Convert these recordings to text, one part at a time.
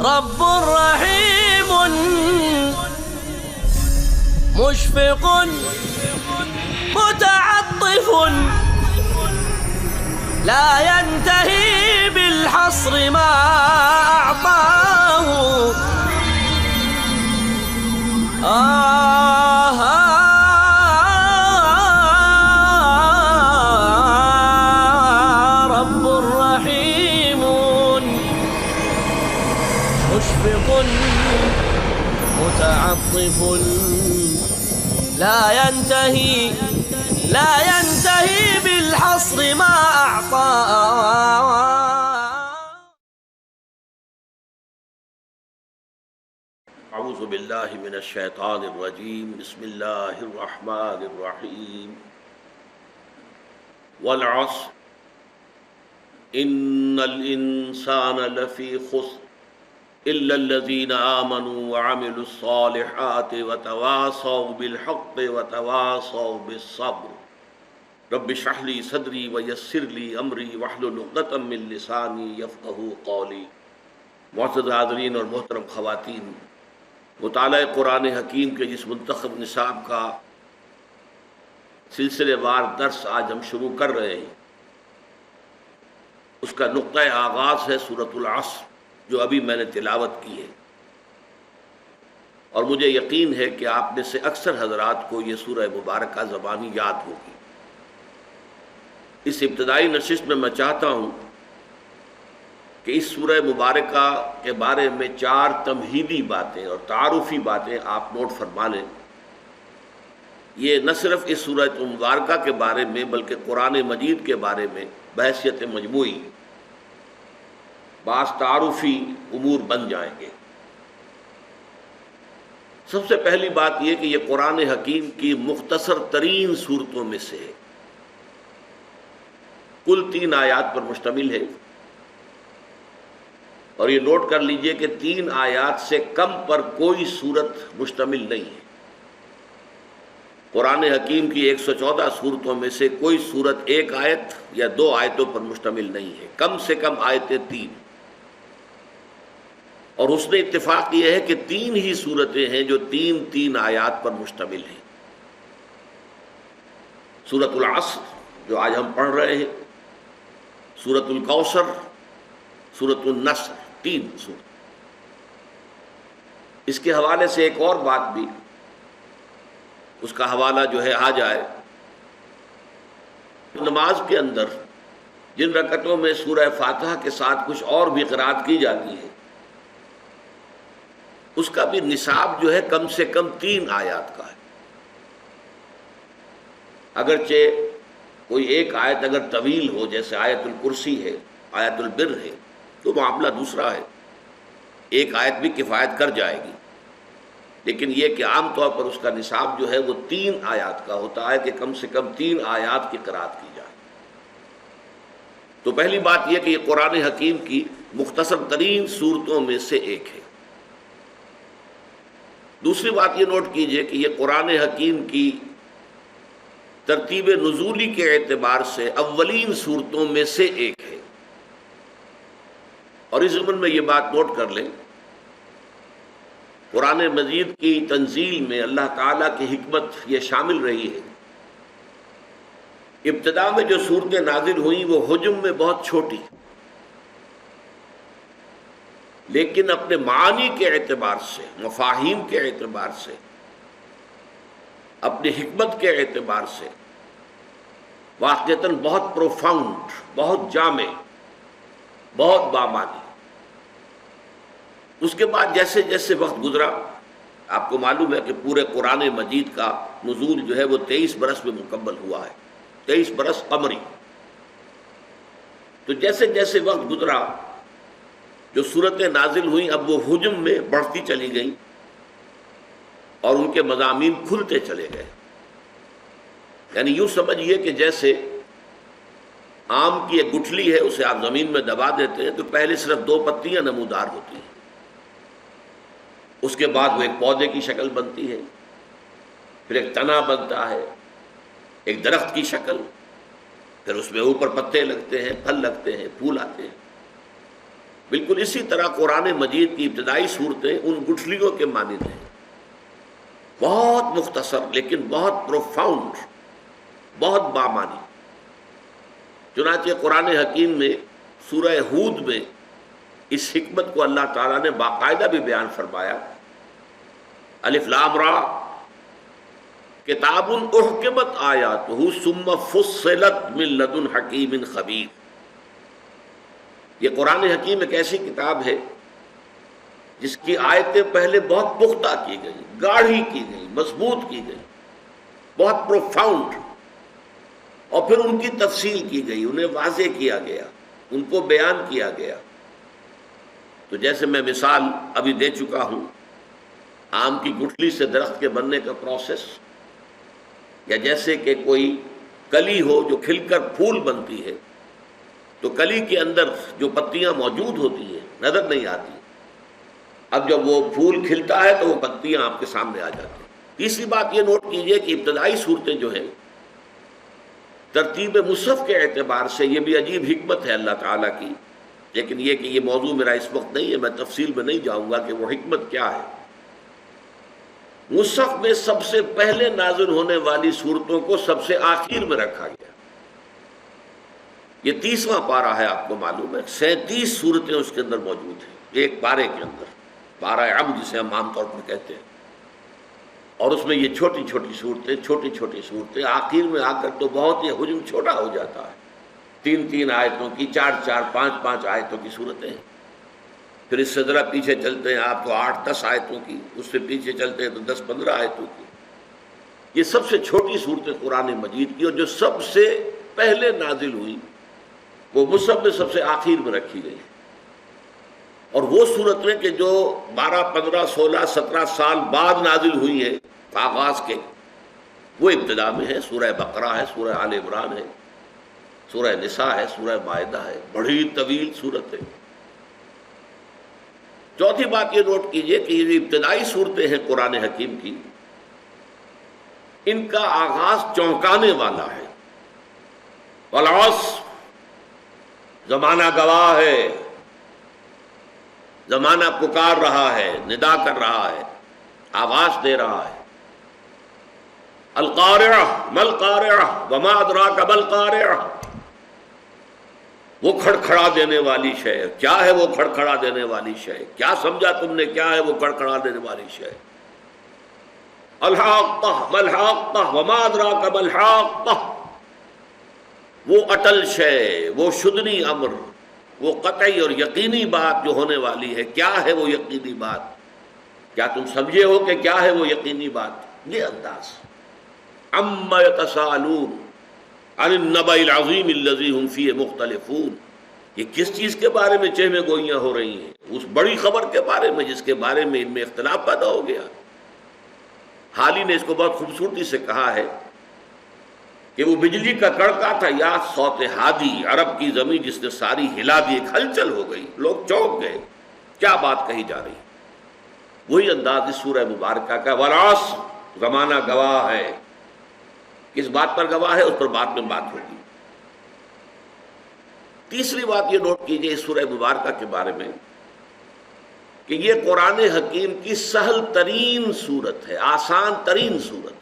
رب رحيم مشفق متعطف لا ينتهي بالحصر ما أعطاه رب رحيم مشفق متعطف لا ينتهي بالحصر ما أعطى. اعوذ باللہ من الشیطان الرجیم. بسم اللہ الرحمن الرحیم. والعصر ان الانسان لفی خسر الا الذین آمنوا وعملوا الصالحات وتواصوا بالحق وتواصوا بالصبر. رب اشرح لی صدری ویسر لی امری واحلل عقدۃ من لسانی یفقہوا قولی. معزز حاضرین اور محترم خواتین، مطالعہ قرآن حکیم کے جس منتخب نصاب کا سلسلے وار درس آج ہم شروع کر رہے ہیں، اس کا نقطہ آغاز ہے سورۃ العصر، جو ابھی میں نے تلاوت کی ہے. اور مجھے یقین ہے کہ آپ میں سے اکثر حضرات کو یہ سورہ مبارکہ زبانی یاد ہوگی. اس ابتدائی نشست میں چاہتا ہوں کہ اس سورہ مبارکہ کے بارے میں 4 تمہیدی باتیں اور تعارفی باتیں آپ نوٹ فرما لیں. یہ نہ صرف اس سورہ مبارکہ کے بارے میں بلکہ قرآن مجید کے بارے میں بحیثیت مجموعی بعض تعارفی امور بن جائیں گے. سب سے پہلی بات یہ کہ یہ قرآن حکیم کی مختصر ترین صورتوں میں سے ہے. کل 3 آیات پر مشتمل ہے، اور یہ نوٹ کر لیجئے کہ 3 آیات سے کم پر کوئی صورت مشتمل نہیں ہے. قرآن حکیم کی 114 صورتوں میں سے کوئی صورت 1 آیت یا 2 آیتوں پر مشتمل نہیں ہے. کم سے کم آیتیں 3. اور اس نے اتفاق یہ ہے کہ 3 ہی صورتیں ہیں جو 3 آیات پر مشتمل ہیں. سورۃ العصر جو آج ہم پڑھ رہے ہیں، سورۃ الکوثر، سورۃ النصر، 3 سورت. اس کے حوالے سے ایک اور بات بھی، اس کا حوالہ جو ہے آ جائے. نماز کے اندر جن رکعتوں میں سورہ فاتحہ کے ساتھ کچھ اور بھی قرأت کی جاتی ہے، اس کا بھی نصاب جو ہے کم سے کم 3 آیات کا ہے. اگرچہ کوئی ایک آیت اگر طویل ہو، جیسے آیت الکرسی ہے، آیت البر ہے، تو معاملہ دوسرا ہے، ایک آیت بھی کفایت کر جائے گی. لیکن یہ کہ عام طور پر اس کا نصاب جو ہے وہ 3 آیات کا ہوتا ہے، کہ کم سے کم 3 آیات کی قرأت کی جائے. تو پہلی بات یہ کہ یہ قرآن حکیم کی مختصر ترین صورتوں میں سے ایک ہے. دوسری بات یہ نوٹ کیجئے کہ یہ قرآن حکیم کی ترتیب نزولی کے اعتبار سے اولین صورتوں میں سے ایک ہے. اور اس ضمن میں یہ بات نوٹ کر لیں، قرآن مجید کی تنزیل میں اللہ تعالیٰ کی حکمت یہ شامل رہی ہے. ابتدا میں جو صورتیں نازل ہوئیں وہ حجم میں بہت چھوٹی، لیکن اپنے معانی کے اعتبار سے، مفاہیم کے اعتبار سے، اپنی حکمت کے اعتبار سے واقعتاً بہت پروفاؤنڈ، بہت جامع، بہت بامانی. اس کے بعد جیسے جیسے وقت گزرا، آپ کو معلوم ہے کہ پورے قرآن مجید کا نزول جو ہے وہ 23 برس میں مکمل ہوا ہے، 23 برس قمری. تو جیسے جیسے وقت گزرا، جو صورتیں نازل ہوئیں اب وہ حجم میں بڑھتی چلی گئیں اور ان کے مضامین کھلتے چلے گئے. یعنی یوں سمجھیے کہ جیسے آم کی ایک گٹھلی ہے، اسے آپ زمین میں دبا دیتے ہیں تو پہلے صرف 2 پتیاں نمودار ہوتی ہیں، اس کے بعد وہ ایک پودے کی شکل بنتی ہے، پھر ایک تنا بنتا ہے، ایک درخت کی شکل، پھر اس میں اوپر پتے لگتے ہیں، پھل لگتے ہیں، پھول آتے ہیں. بالکل اسی طرح قرآن مجید کی ابتدائی صورتیں ان گٹھلیوں کے مانند ہیں، بہت مختصر لیکن بہت پروفاؤنڈ، بہت بامانی۔ چنانچہ قرآن حکیم میں سورہ ہود میں اس حکمت کو اللہ تعالیٰ نے باقاعدہ بھی بیان فرمایا، الف لام را کتاب احکمت آیاتہ ثم فصلت من لدن حکیم خبیر۔ یہ قرآن حکیم ایک ایسی کتاب ہے جس کی آیتیں پہلے بہت پختہ کی گئی، گاڑھی کی گئی، مضبوط کی گئی، بہت پروفاؤنڈ، اور پھر ان کی تفصیل کی گئی، انہیں واضح کیا گیا، ان کو بیان کیا گیا۔ تو جیسے میں مثال ابھی دے چکا ہوں، آم کی گٹھلی سے درخت کے بننے کا پروسیس، یا جیسے کہ کوئی کلی ہو جو کھل کر پھول بنتی ہے، تو کلی کے اندر جو پتیاں موجود ہوتی ہیں نظر نہیں آتی، اب جب وہ پھول کھلتا ہے تو وہ پتیاں آپ کے سامنے آ جاتی ہیں۔ تیسری بات یہ نوٹ کیجئے کہ ابتدائی صورتیں جو ہیں ترتیب مصحف کے اعتبار سے یہ بھی عجیب حکمت ہے اللہ تعالیٰ کی، لیکن یہ کہ یہ موضوع میرا اس وقت نہیں ہے، میں تفصیل میں نہیں جاؤں گا کہ وہ حکمت کیا ہے۔ مصحف میں سب سے پہلے نازل ہونے والی صورتوں کو سب سے آخر میں رکھا گیا۔ یہ 30واں پارہ ہے، آپ کو معلوم ہے 37 صورتیں اس کے اندر موجود ہیں، ایک پارے کے اندر، پارہ عم جسے ہم عام طور پر کہتے ہیں، اور اس میں یہ چھوٹی چھوٹی صورتیں آخر میں آ کر تو بہت یہ حجم چھوٹا ہو جاتا ہے، 3 آیتوں کی، 4 5 آیتوں کی صورتیں ہیں۔ پھر اس سے ذرا پیچھے چلتے ہیں آپ تو 8-10 آیتوں کی، اس سے پیچھے چلتے ہیں تو 10-15 آیتوں کی۔ یہ سب سے چھوٹی صورتیں قرآن مجید کی، اور جو سب سے پہلے نازل ہوئی وہ مصحف میں سب سے آخر میں رکھی گئی، اور وہ صورتیں کہ جو 12 15 16 17 سال بعد نازل ہوئی ہیں آغاز کے، وہ ابتدا میں ہے، سورہ بقرہ ہے، سورہ آل عمران ہے، سورہ نساء ہے، سورہ مائدہ ہے، بڑی طویل صورت ہے۔ چوتھی بات یہ نوٹ کیجئے کہ یہ جو ابتدائی صورتیں ہیں قرآن حکیم کی، ان کا آغاز چونکانے والا ہے۔ والعصر، زمانہ گواہ ہے، زمانہ پکار رہا ہے، ندا کر رہا ہے، آواز دے رہا ہے۔ القارعہ ما القارعہ وما ادراک ما القارعہ، وہ کھڑکھڑا دینے والی شے، کیا ہے وہ کھڑکھڑا دینے والی شے، کیا سمجھا تم نے کیا ہے وہ کھڑکھڑا دینے والی شے۔ الحاقہ ما الحاقہ وما ادراک ما الحاقہ، وہ اٹل شے، وہ شدنی امر، وہ قطعی اور یقینی بات جو ہونے والی ہے، کیا ہے وہ یقینی بات، کیا تم سمجھے ہو کہ کیا ہے وہ یقینی بات؟ یہ انداز۔ عما یتساءلون عن النبأ العظیم الذی هم فیہ مختلفون، یہ کس چیز کے بارے میں چہمے گوئیاں ہو رہی ہیں؟ اس بڑی خبر کے بارے میں جس کے بارے میں ان میں اختلاف پیدا ہو گیا۔ حالی نے اس کو بہت خوبصورتی سے کہا ہے کہ وہ بجلی کا کڑکا تھا یا صوت ہادی، عرب کی زمین جس نے ساری ہلا دی، ایک ہلچل ہو گئی، لوگ چونک گئے، کیا بات کہی جا رہی۔ وہی انداز اس سورہ مبارکہ کا، والعصر، زمانہ گواہ ہے۔ کس بات پر گواہ ہے اس پر بعد میں بات ہوگی۔ تیسری بات یہ نوٹ کیجئے اس سورہ مبارکہ کے بارے میں کہ یہ قرآن حکیم کی سہل ترین صورت ہے، آسان ترین صورت۔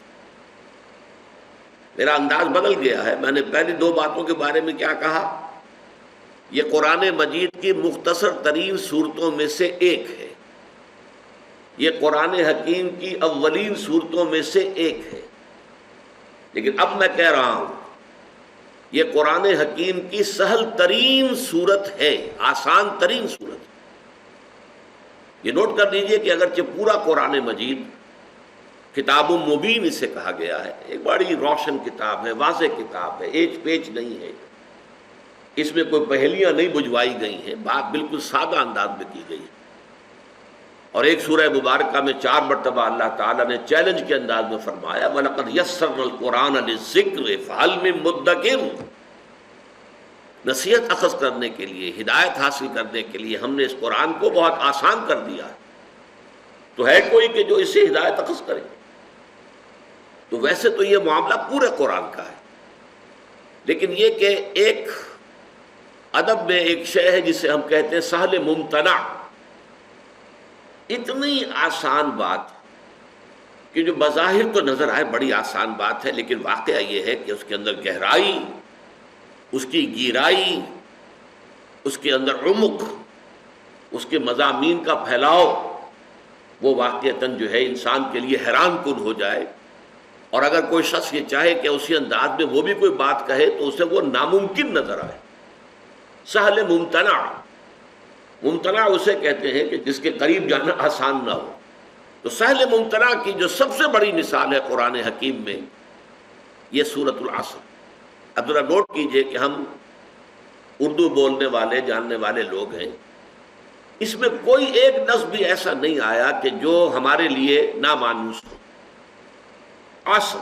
میرا انداز بدل گیا ہے، میں نے پہلی 2 باتوں کے بارے میں کیا کہا؟ یہ قرآن مجید کی مختصر ترین صورتوں میں سے ایک ہے، یہ قرآن حکیم کی اولین صورتوں میں سے ایک ہے، لیکن اب میں کہہ رہا ہوں یہ قرآن حکیم کی سہل ترین صورت ہے، آسان ترین صورت۔ یہ نوٹ کر لیجئے کہ اگرچہ پورا قرآن مجید کتاب مبین اسے کہا گیا ہے، ایک بڑی روشن کتاب ہے، واضح کتاب ہے، ایج پیچ نہیں ہے، اس میں کوئی پہلیاں نہیں بجھوائی گئی ہیں، بات بالکل سادہ انداز میں کی گئی ہے۔ اور ایک سورہ مبارکہ میں 4 مرتبہ اللہ تعالیٰ نے چیلنج کے انداز میں فرمایا وَلَقَدْ يَسَّرْنَا الْقُرْآنَ لِلذِّكْرِ فَهَلْ مِن مُدَّكِرٍ، نصیحت اخذ کرنے کے لیے، ہدایت حاصل کرنے کے لیے ہم نے اس قرآن کو بہت آسان کر دیا ہے، تو ہے کوئی کہ جو اس سے ہدایت اخذ کرے؟ تو ویسے تو یہ معاملہ پورے قرآن کا ہے، لیکن یہ کہ ایک ادب میں ایک شے ہے جسے ہم کہتے ہیں سہل ممتنع. اتنی آسان بات کہ جو بظاہر تو نظر آئے بڑی آسان بات ہے، لیکن واقعہ یہ ہے کہ اس کے اندر گہرائی، اس کی گہرائی، اس کے اندر عمق، اس کے مضامین کا پھیلاؤ، وہ واقعتاً جو ہے انسان کے لیے حیران کن ہو جائے. اور اگر کوئی شخص یہ چاہے کہ اسی انداز میں وہ بھی کوئی بات کہے تو اسے وہ ناممکن نظر آئے. سہل ممتنع، ممتنع اسے کہتے ہیں کہ جس کے قریب جانا آسان نہ ہو. تو سہل ممتنع کی جو سب سے بڑی مثال ہے قرآن حکیم میں، یہ سورۃ العصر. اب ذرا نوٹ کیجئے کہ ہم اردو بولنے والے جاننے والے لوگ ہیں، اس میں کوئی ایک لفظ بھی ایسا نہیں آیا کہ جو ہمارے لیے نامانوس ہو. عصر،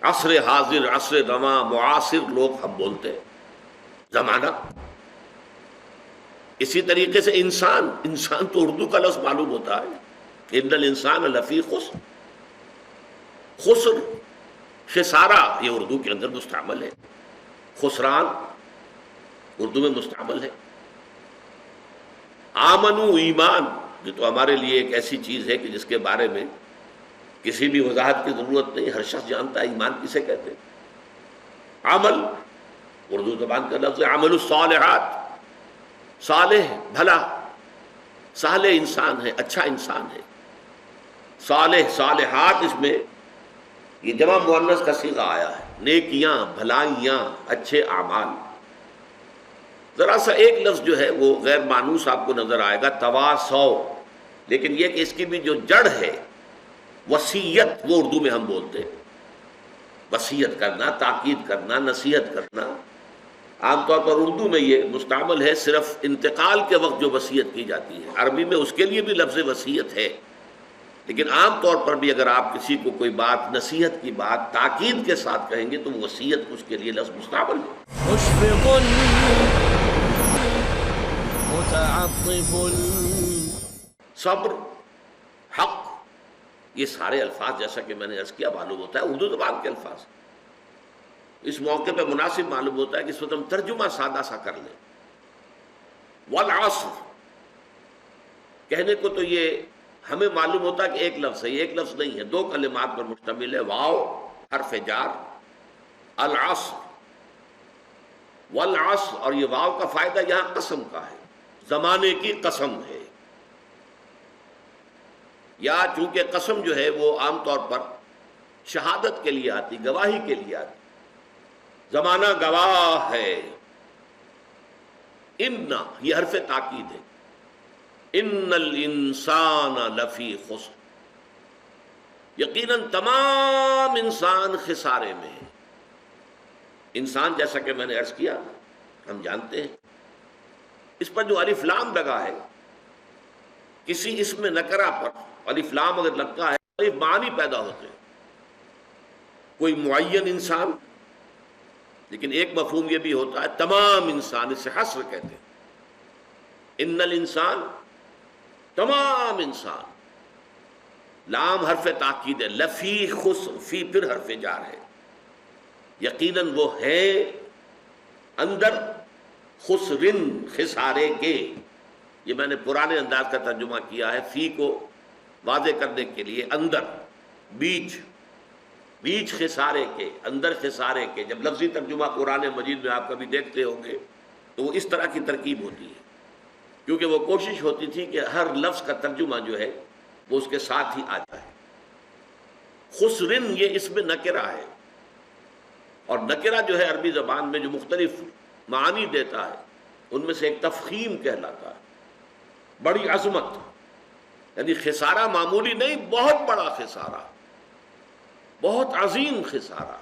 عصر حاضر، عصر زماں، معاصر لوگ ہم بولتے ہیں، زمانہ. اسی طریقے سے انسان، انسان تو اردو کا لفظ معلوم ہوتا ہے، ان الانسان لفی خسر. خسر، خسارہ، یہ اردو کے اندر مستعمل ہے. خسران اردو میں مستعمل ہے. آمنو، ایمان، یہ تو ہمارے لیے ایک ایسی چیز ہے کہ جس کے بارے میں کسی بھی وضاحت کی ضرورت نہیں، ہر شخص جانتا ہے ایمان کسے کہتے ہیں. عمل، اردو زبان کا لفظ ہے عمل الصالحات، صالح بھلا، صالح انسان ہے، اچھا انسان ہے. صالح، صالحات، اس میں یہ جمع مؤنث کا صیغہ آیا ہے، نیکیاں، بھلائیاں، اچھے اعمال. ذرا سا ایک لفظ جو ہے وہ غیر مانوس آپ کو نظر آئے گا، تواصو، لیکن یہ کہ اس کی بھی جو جڑ ہے وصیت، وہ اردو میں ہم بولتے ہیں. وصیت کرنا، تاکید کرنا، نصیحت کرنا. عام طور پر اردو میں یہ مستعمل ہے صرف انتقال کے وقت جو وصیت کی جاتی ہے. عربی میں اس کے لیے بھی لفظ وصیت ہے، لیکن عام طور پر بھی اگر آپ کسی کو کوئی بات، نصیحت کی بات تاکید کے ساتھ کہیں گے تو وہ وصیت اس کے لیے لفظ مستعمل ہے. مشفق متعطف. صبر، حق، یہ سارے الفاظ جیسا کہ میں نے عرض کیا معلوم ہوتا ہے اردو زبان کے الفاظ. اس موقع پہ مناسب معلوم ہوتا ہے کہ اس وقت ہم ترجمہ سادہ سا کر لیں. والعصر کہنے کو تو یہ ہمیں معلوم ہوتا ہے کہ ایک لفظ ہے، یہ ایک لفظ نہیں ہے، دو کلمات پر مشتمل ہے. واو حرف جار، العصر، والعصر، اور یہ واو کا فائدہ یہاں قسم کا ہے، زمانے کی قسم ہے. یا چونکہ قسم جو ہے وہ عام طور پر شہادت کے لیے آتی، گواہی کے لیے آتی. زمانہ گواہ ہے. ان، یہ حرف تاکید ہے. ان الانسان لفی خسر، یقیناً تمام انسان خسارے میں ہے. انسان جیسا کہ میں نے عرض کیا ہم جانتے ہیں، اس پر جو الف لام لگا ہے، کسی اسم نکرہ پر الف لام اگر لگتا ہے الف معنی پیدا ہوتے ہیں. کوئی معین انسان، لیکن ایک مفہوم یہ بھی ہوتا ہے تمام انسان، اسے حصر کہتے ہیں. ان الانسان، تمام انسان. لام حرف تاکید ہے، لفی خسر، فی پھر حرف جار ہے. یقیناً وہ ہے اندر، خسرن، خسارے کے. یہ میں نے پرانے انداز کا ترجمہ کیا ہے، فی کو واضح کرنے کے لیے. اندر، بیچ، بیچ خسارے کے، اندر خسارے کے. جب لفظی ترجمہ قرآن مجید میں آپ کبھی دیکھتے ہوں گے تو وہ اس طرح کی ترکیب ہوتی ہے، کیونکہ وہ کوشش ہوتی تھی کہ ہر لفظ کا ترجمہ جو ہے وہ اس کے ساتھ ہی آ جائے. خسرن یہ اسم نکرہ ہے، اور نکرہ جو ہے عربی زبان میں جو مختلف معانی دیتا ہے ان میں سے ایک تفخیم کہلاتا ہے، بڑی عظمت. یعنی خسارہ معمولی نہیں، بہت بڑا خسارہ، بہت عظیم خسارہ،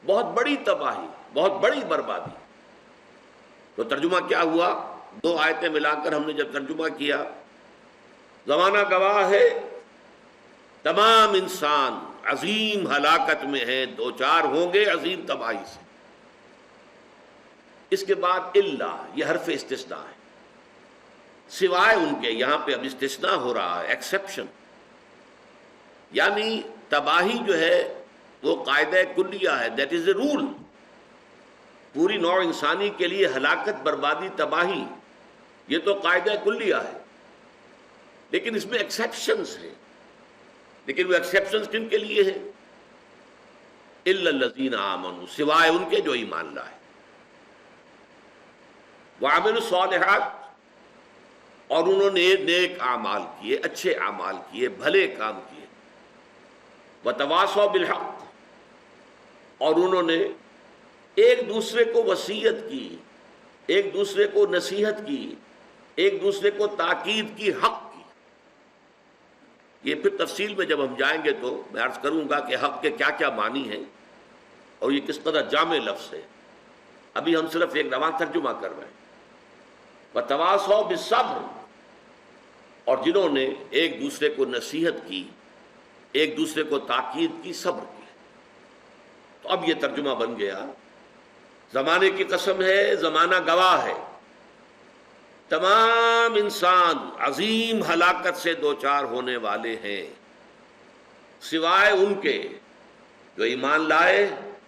بہت بڑی تباہی، بہت بڑی بربادی. تو ترجمہ کیا ہوا؟ دو آیتیں ملا کر ہم نے جب ترجمہ کیا، زمانہ گواہ ہے، تمام انسان عظیم ہلاکت میں ہیں، دو چار ہوں گے عظیم تباہی سے. اس کے بعد اللہ، یہ حرف استثناء ہے، سوائے ان کے. یہاں پہ اب استثناء ہو رہا ہے، ایکسیپشن. یعنی تباہی جو ہے وہ قاعدہ کلیہ ہے، دیٹ از اے رول. پوری نوع انسانی کے لیے ہلاکت، بربادی، تباہی، یہ تو قاعدہ کلیہ ہے، لیکن اس میں ایکسیپشنز ہیں۔ لیکن وہ ایکسیپشنز کن کے لیے ہیں؟ الا الذین آمنوا، سوائے ان کے جو ایمان لائے، وعملوا الصالحات، اور انہوں نے نیک اعمال کیے، اچھے اعمال کیے، بھلے کام کیے، وتواصوا بالحق، اور انہوں نے ایک دوسرے کو وصیت کی، ایک دوسرے کو نصیحت کی، ایک دوسرے کو تاکید کی، حق کی۔ یہ پھر تفصیل میں جب ہم جائیں گے تو میں عرض کروں گا کہ حق کے کیا کیا معنی ہیں اور یہ کس قدر جامع لفظ ہے۔ ابھی ہم صرف ایک رواں ترجمہ کر رہے ہیں۔ وتواصوا بالصبر، اور جنہوں نے ایک دوسرے کو نصیحت کی، ایک دوسرے کو تاکید کی، صبر کی۔ تو اب یہ ترجمہ بن گیا، زمانے کی قسم ہے، زمانہ گواہ ہے، تمام انسان عظیم ہلاکت سے دوچار ہونے والے ہیں، سوائے ان کے جو ایمان لائے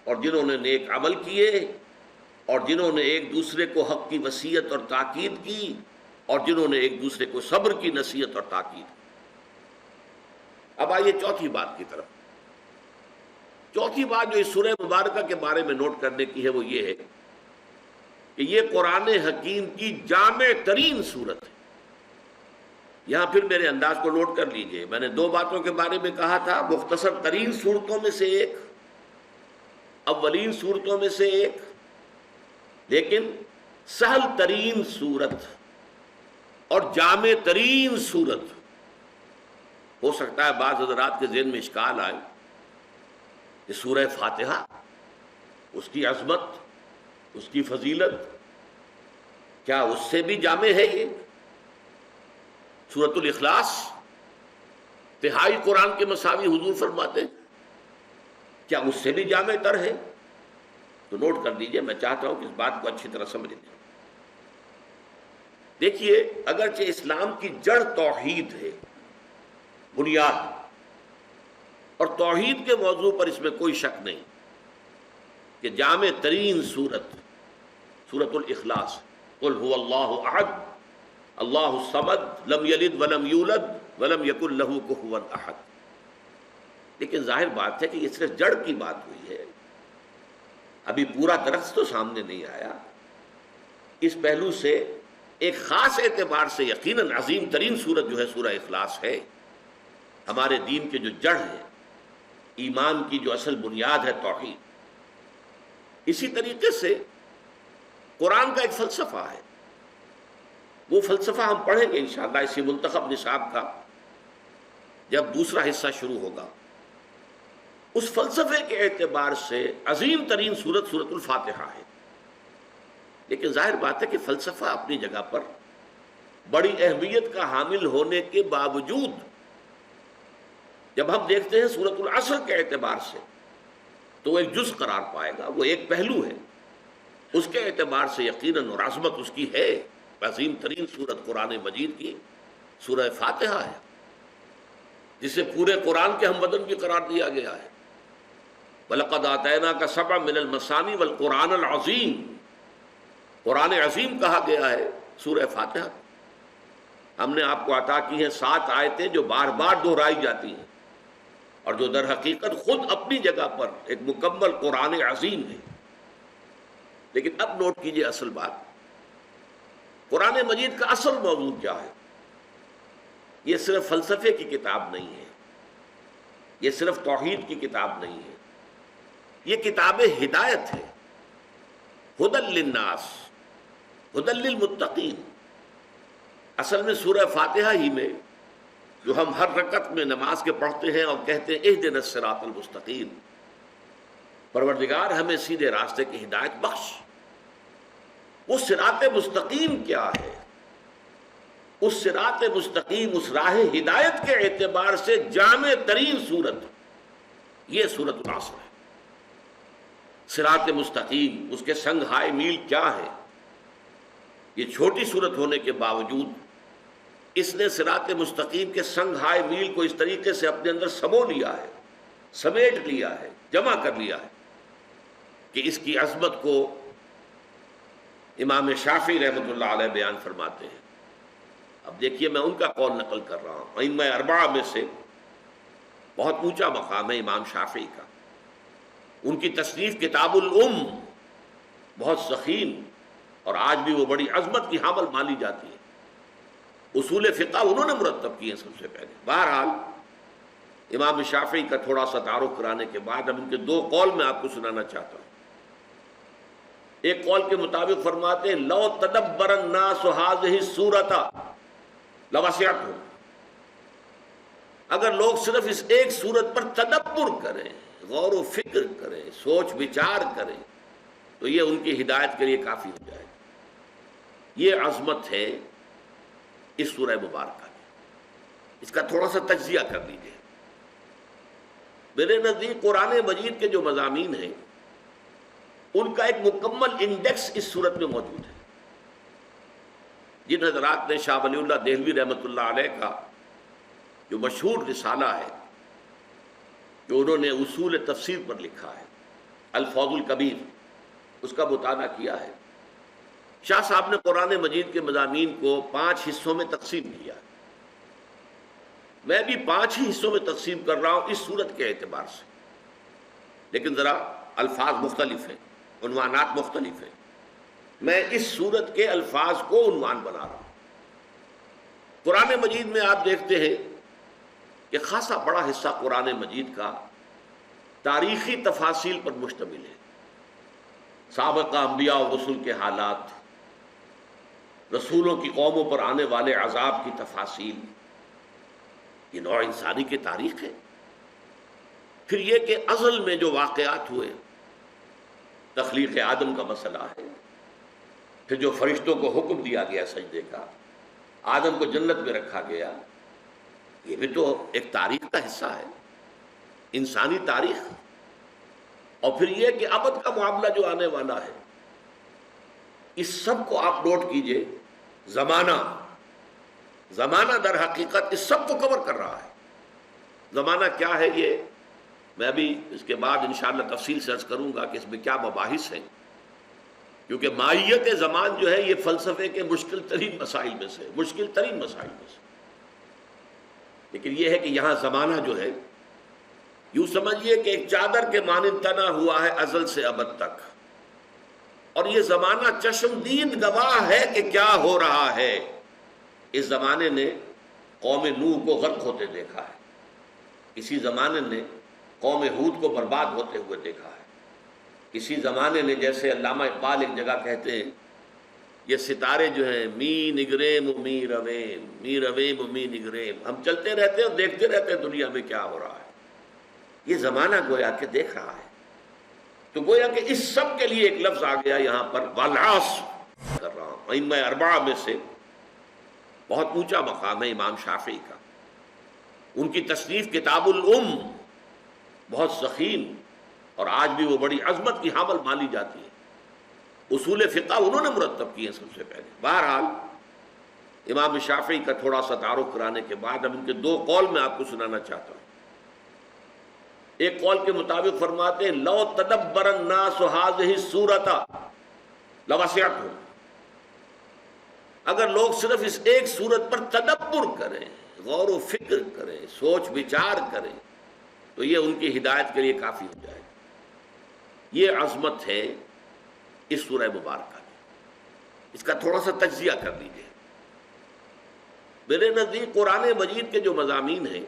اور جنہوں نے نیک عمل کیے اور جنہوں نے ایک دوسرے کو حق کی وصیت اور تاکید کی اور جنہوں نے ایک دوسرے کو صبر کی نصیحت اور تاکید کی۔ اب آئیے چوتھی بات کی طرف۔ چوتھی بات جو اس سورہ مبارکہ کے بارے میں نوٹ کرنے کی ہے وہ یہ ہے کہ یہ قرآن حکیم کی جامع ترین صورت ہے۔ یہاں پھر میرے انداز کو نوٹ کر لیجئے، میں نے دو باتوں کے بارے میں کہا تھا، مختصر ترین صورتوں میں سے ایک، اولین صورتوں میں سے ایک، لیکن سہل ترین صورت اور جامع ترین صورت۔ ہو سکتا ہے بعض حضرات کے ذہن میں اشکال آئے کہ سورہ فاتحہ، اس کی عظمت، اس کی فضیلت، کیا اس سے بھی جامع ہے یہ؟ سورۃ الاخلاص تہائی قرآن کے مساوی حضور فرماتے ہیں، کیا اس سے بھی جامع تر ہے؟ تو نوٹ کر دیجئے، میں چاہتا ہوں کہ اس بات کو اچھی طرح سمجھ لیں۔ دیکھیے، اگرچہ اسلام کی جڑ توحید ہے، بنیاد، اور توحید کے موضوع پر اس میں کوئی شک نہیں کہ جامع ترین صورت سورۃ الاخلاص، قل هو اللہ احد اللہ الصمد لم یلد ولم یولد ولم یکن لہ کفوا احد۔ لیکن ظاہر بات ہے کہ یہ صرف جڑ کی بات ہوئی ہے، ابھی پورا درخت تو سامنے نہیں آیا۔ اس پہلو سے ایک خاص اعتبار سے یقیناً عظیم ترین صورت جو ہے سورہ اخلاص ہے۔ ہمارے دین کے جو جڑ ہے، ایمان کی جو اصل بنیاد ہے، توحید۔ اسی طریقے سے قرآن کا ایک فلسفہ ہے، وہ فلسفہ ہم پڑھیں گے انشاءاللہ اسی منتخب نصاب کا جب دوسرا حصہ شروع ہوگا۔ اس فلسفے کے اعتبار سے عظیم ترین سورت سورۃ الفاتحہ ہے، لیکن ظاہر بات ہے کہ فلسفہ اپنی جگہ پر بڑی اہمیت کا حامل ہونے کے باوجود جب ہم دیکھتے ہیں سورۃ العصر کے اعتبار سے تو وہ ایک جز قرار پائے گا، وہ ایک پہلو ہے، اس کے اعتبار سے یقیناً اور عظمت اس کی ہے۔ عظیم ترین سورت قرآن مجید کی سورہ فاتحہ ہے، جسے پورے قرآن کے ہم بدن بھی قرار دیا گیا ہے۔ وَلَقَدْ آتَيْنَاكَ سَبْعًا مِنَ الْمَثَانِي وَالْقُرْآنَ الْعَظِيمِ، قرآن عظیم کہا گیا ہے سورہ فاتحہ۔ ہم نے آپ کو عطا کی ہیں 7 آیتیں جو بار بار دہرائی جاتی ہیں اور جو در حقیقت خود اپنی جگہ پر ایک مکمل قرآن عظیم ہے۔ لیکن اب نوٹ کیجئے اصل بات، قرآن مجید کا اصل موضوع کیا ہے؟ یہ صرف فلسفے کی کتاب نہیں ہے، یہ صرف توحید کی کتاب نہیں ہے، یہ کتاب ہدایت ہے، ہدی للناس، ہدی للمتقین۔ اصل میں سورہ فاتحہ ہی میں جو ہم ہر رکعت میں نماز کے پڑھتے ہیں اور کہتے ہیں اہدنا الصراط المستقیم، پروردگار ہمیں سیدھے راستے کی ہدایت بخش۔ وہ صراط مستقیم کیا ہے؟ اس صراط مستقیم، اس راہ ہدایت کے اعتبار سے جامع ترین صورت یہ سورۃ العصر ہے۔ صراط مستقیم، اس کے سنگ ہائے میل کیا ہے؟ یہ چھوٹی صورت ہونے کے باوجود اس نے صراط مستقیم کے سنگ ہائے میل کو اس طریقے سے اپنے اندر سمو لیا ہے، سمیٹ لیا ہے، جمع کر لیا ہے کہ اس کی عظمت کو امام شافعی رحمۃ اللہ علیہ بیان فرماتے ہیں. اب دیکھیے میں ان کا قول نقل کر رہا ہوں. ائمہ اربعہ میں سے بہت اونچا مقام ہے امام شافعی کا. ان کی تصنیف کتاب الام بہت ضخیم اور آج بھی وہ بڑی عظمت کی حامل مانی جاتی ہے. اصول فقہ انہوں نے مرتب کیے سب سے پہلے. بہرحال امام شافعی کا تھوڑا سا تعارف کرانے کے بعد اب ان کے دو قول میں آپ کو سنانا چاہتا ہوں. ایک قول کے مطابق فرماتے ہیں لو تدبر الناس هذه السورۃ لوسعتهم. اگر لوگ صرف اس ایک سورت پر تدبر کریں، غور و فکر کریں، سوچ بچار کریں تو یہ ان کی ہدایت کے لیے کافی ہو جائے. یہ عظمت ہے اس سورہ مبارکہ میں. اس کا تھوڑا سا تجزیہ کر لیجیے. میرے نزدیک قرآن مجید کے جو مضامین ہیں ان کا ایک مکمل انڈیکس اس صورت میں موجود ہے. جن حضرات نے شاہ ولی اللہ دہلوی رحمۃ اللہ علیہ کا جو مشہور رسالہ ہے جو انہوں نے اصول تفسیر پر لکھا ہے الفوز الکبیر، اس کا مطالعہ کیا ہے. شاہ صاحب نے قرآن مجید کے مضامین کو 5 حصوں میں تقسیم کیا. میں بھی 5 ہی حصوں میں تقسیم کر رہا ہوں اس صورت کے اعتبار سے، لیکن ذرا الفاظ مختلف ہیں، عنوانات مختلف ہیں. میں اس صورت کے الفاظ کو عنوان بنا رہا ہوں. قرآن مجید میں آپ دیکھتے ہیں کہ خاصا بڑا حصہ قرآن مجید کا تاریخی تفاصیل پر مشتمل ہے. سابقہ انبیاء و رسول کے حالات، رسولوں کی قوموں پر آنے والے عذاب کی تفاصیل، یہ نوع انسانی کی تاریخ ہے. پھر یہ کہ ازل میں جو واقعات ہوئے، تخلیق آدم کا مسئلہ ہے، پھر جو فرشتوں کو حکم دیا گیا سجدے کا، آدم کو جنت میں رکھا گیا، یہ بھی تو ایک تاریخ کا حصہ ہے، انسانی تاریخ. اور پھر یہ کہ ابد کا معاملہ جو آنے والا ہے، اس سب کو آپ نوٹ کیجئے. زمانہ در حقیقت اس سب کو کور کر رہا ہے. زمانہ کیا ہے یہ میں بھی اس کے بعد انشاءاللہ تفصیل سے عرض کروں گا کہ اس میں کیا مباحث ہیں، کیونکہ ماہیت زمان جو ہے یہ فلسفے کے مشکل ترین مسائل میں سے. لیکن یہ ہے کہ یہاں زمانہ جو ہے یوں سمجھیے کہ ایک چادر کے مانند تنا ہوا ہے ازل سے ابد تک، اور یہ زمانہ چشمدید گواہ ہے کہ کیا ہو رہا ہے. اس زمانے نے قوم نوح کو غرق ہوتے دیکھا ہے، اسی زمانے نے قوم ہود کو برباد ہوتے ہوئے دیکھا ہے. اسی زمانے نے، جیسے علامہ اقبال ایک جگہ کہتے ہیں، یہ ستارے جو ہیں می نگریم و می رویم، می رویم و می نگریم، ہم چلتے رہتے ہیں اور دیکھتے رہتے ہیں دنیا میں کیا ہو رہا ہے. یہ زمانہ گویا کہ دیکھ رہا ہے. تو گویا کہ اس سب کے لیے ایک لفظ آ گیا یہاں پر والعصر کر رہا ہوں. ائمہ اربعہ میں سے بہت اونچا مقام ہے امام شافعی کا. ان کی تصنیف کتاب الام بہت ضخیم اور آج بھی وہ بڑی عظمت کی حامل مانی جاتی ہے. اصول فقہ انہوں نے مرتب کیے سب سے پہلے. بہرحال امام شافعی کا تھوڑا سا تعارف کرانے کے بعد اب ان کے دو قول میں آپ کو سنانا چاہتا ہوں. ایک قول کے مطابق فرماتے ہیں لو تدبر الناس هذه السورۃ لوسعتهم. اگر لوگ صرف اس ایک سورت پر تدبر کریں، غور و فکر کریں، سوچ بچار کریں تو یہ ان کی ہدایت کے لیے کافی ہو جائے. یہ عظمت ہے اس سورہ مبارکہ میں. اس کا تھوڑا سا تجزیہ کر لیجیے. میرے نزدیک قرآن مجید کے جو مضامین ہیں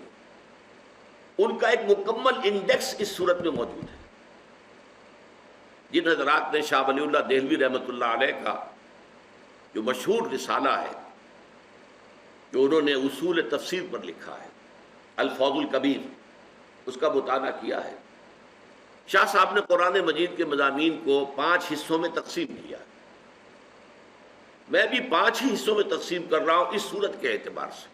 ان کا ایک مکمل انڈیکس اس صورت میں موجود ہے. جن حضرات نے شاہ ولی اللہ دہلوی رحمۃ اللہ علیہ کا جو مشہور رسالہ ہے جو انہوں نے اصول تفسیر پر لکھا ہے الفوز الکبیر، اس کا مطالعہ کیا ہے. شاہ صاحب نے قرآن مجید کے مضامین کو 5 حصوں میں تقسیم کیا. میں بھی 5 ہی حصوں میں تقسیم کر رہا ہوں اس صورت کے اعتبار سے،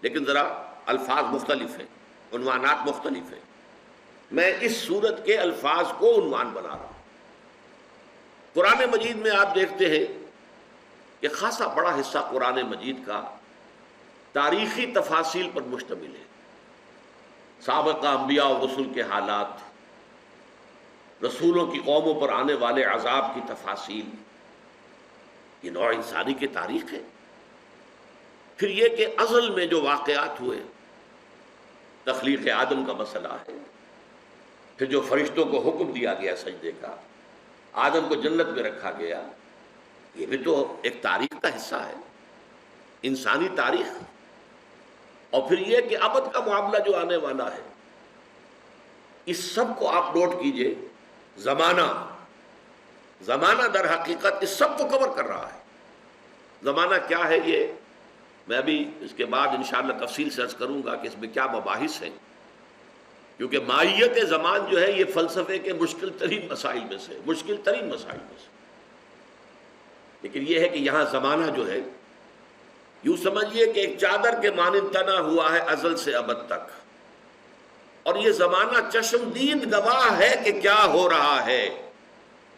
لیکن ذرا الفاظ مختلف ہیں، عنوانات مختلف ہیں. میں اس صورت کے الفاظ کو عنوان بنا رہا ہوں. قرآن مجید میں آپ دیکھتے ہیں کہ خاصا بڑا حصہ قرآن مجید کا تاریخی تفاصیل پر مشتمل ہے. سابقہ انبیاء و رسول کے حالات، رسولوں کی قوموں پر آنے والے عذاب کی تفاصیل، یہ نوع انسانی کی تاریخ ہے۔ پھر یہ کہ ازل میں جو واقعات ہوئے، تخلیق آدم کا مسئلہ ہے، پھر جو فرشتوں کو حکم دیا گیا سجدے کا، آدم کو جنت میں رکھا گیا، یہ بھی تو ایک تاریخ کا حصہ ہے، انسانی تاریخ۔ اور پھر یہ کہ ابد کا معاملہ جو آنے والا ہے، اس سب کو آپ نوٹ کیجئے۔ زمانہ در حقیقت اس سب کو کور کر رہا ہے۔ زمانہ کیا ہے، یہ میں ابھی اس کے بعد انشاءاللہ تفصیل سے عرض کروں گا کہ اس میں کیا مباحث ہیں، کیونکہ ماہیت زمان جو ہے یہ فلسفے کے مشکل ترین مسائل میں سے، لیکن یہ ہے کہ یہاں زمانہ جو ہے، یوں سمجھیے کہ ایک چادر کے مانند تنا ہوا ہے ازل سے ابد تک، اور یہ زمانہ چشمدید گواہ ہے کہ کیا ہو رہا ہے۔